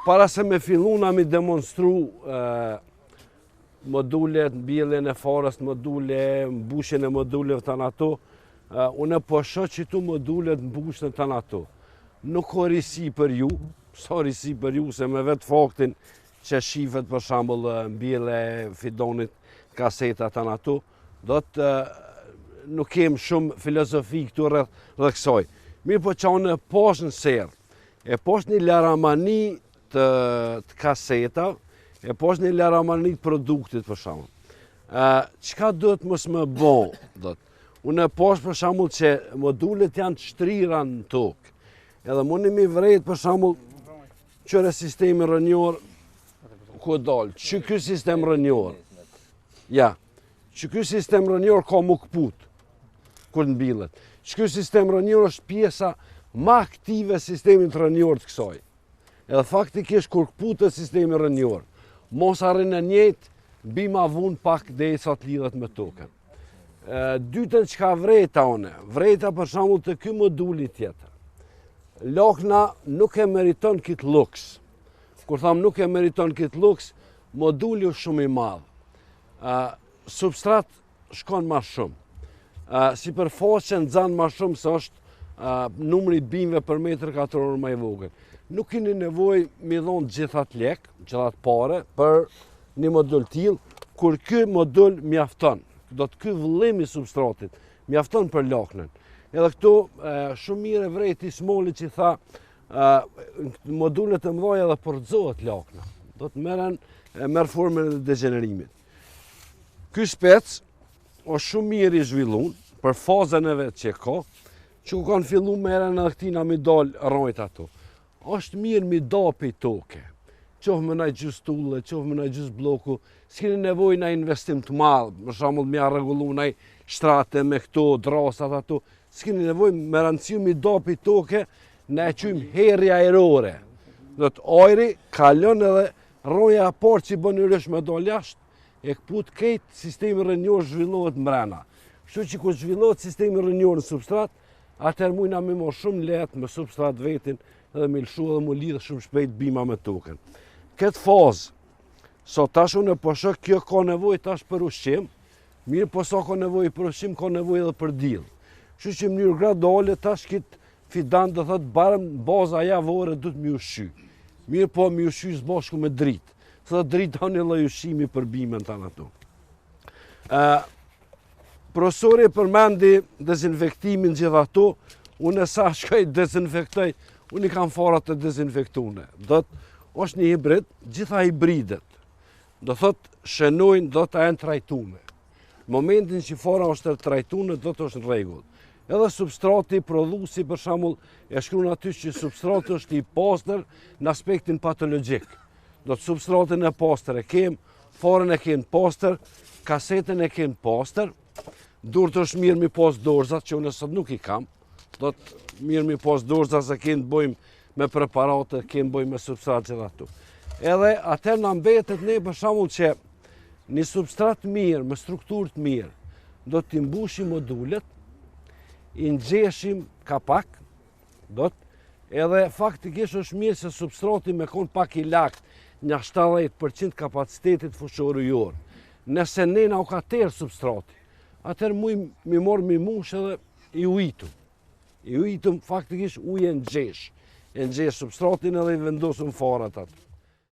Para se me fillu na mi demonstru modulet, mbjelljen e farës, module, mbushjen e moduleve të ato, unë po shoh që tu modulet mbushën të ato. Nuk ka risi për ju, sa risi për ju, se me vetë faktin që shifet për shembull mbjellje fidonit, kaseta të ato, do të nuk kem shumë filozofi këtu rreth kësaj. Mirë po që poshtë në serë, e poshtë një laramani të kaseta, e poshtë një laramani të produktit për shembull. Çka duhet mos më bon, unë e poshtë për shembull që modulet janë të shtrira në tokë. Edhe mundi mi vrejt për shembull qëre sistemi rënjor ku dal, që ky sistem rënjor. Ja, që ky sistem rënjor ka mu këput kur mbillet. Që ky sistem rënjor është pjesa më aktive e sistemit rënjor të kësaj. Edhe faktikisht kur këputet sistemi rënjor, mos arrin në njëjtë, bima vun pak derisa të lidhet me tokën. Dytën çka vreta une, vreta për shembull të ky moduli tjetër. Lakna nuk e meriton këtë luks. Kur tham nuk e meriton këtë luks, moduli është shumë i madh. Substrat shkon më shumë. Sipërfaqja nxan më shumë se është numri i bimëve për metër katror më i vogël. Nuk keni nevojë mi dhon gjithat lek, gjithat pare për një modul tillë, kur ky modul mjafton. Do të ky vëllim i substratit mjafton për laknën. Edhe këtu shumë mirë e vrejti Smoli që tha modulet e mëdha edhe përzohet lakna. Do të merr formën e degenerimit. Ky spec është shumë mirë i zhvilluar për fazën e vet që ka, që ku kanë fillu merren edhe këtina mi dal rrojt ato. Është mirë mi dapi toke. Qofë me nëjë gjys tulle, qofë me nëjë gjys bloku, s'keni nevojë në investim të madh, për shembull mja rregullu nëjë shtrate me këto, drasat ato, s'keni nevojë me rëndësiu mi dapi toke, ne e quajmë herje ajrore. Do të ajri kalon edhe rroja e parë që bën yresh me dal jashtë, e këput këtë sistemi rënjor zhvillohet mbrana. Kështu që kur zhvillohet sistemi rënjor në substrat, atëherë mujna me më shumë lehtë me substrat vetin edhe me lëshu edhe mu lidhë shumë shpejt bima me tokën. Këtë fazë, so tash unë po shoh kjo ka nevojë tash për ushqim, mirë po sa ka nevojë për ushqim, ka nevojë edhe për diell. Kështu që në mënyrë graduale tash këtë fidan do thotë barëm baza javore duhet mi ushqy. Mirë po mi ushqy së bashku me dritë. Se dritë ka një lloj ushqimi për bimën tanë ato. Profesori përmendi dezinfektimin gjithë ato, unë sa shkoj dezinfektoj, unë i kam farat të dezinfektune. Do të është një hibrid, gjitha hibridet. Do thotë shënojnë, do të janë trajtune. Në momentin që fara është trajtune, do të është në rregull. Edhe substrati prodhuesi për shembull e shkruan aty që substrati është i pastër në aspektin patologjik. Do të substratin e pastër e kem, farën e kem pastër, kasetën e kem pastër. Dur të është mirë mi pas dorzat, që unë sot nuk i kam. Do të mirë mi pas dorzat se kem të bojmë me preparate, kem bojmë me substrat gjithë ato. Edhe atëherë na mbetet ne për shembull që një substrat mirë, me strukturë të mirë, do t'i mbushim modulet, i nxjeshim kapak, edhe faktikisht është mirë se substrati me kon pak i lakt, një 70% kapacitetit fushorujor. Nëse nena u ka terë substrati, atëherë mi morë mi mush edhe i ujtum. I ujtum faktikisht ujë e nxjesh substratin edhe i vendosëm farat atë.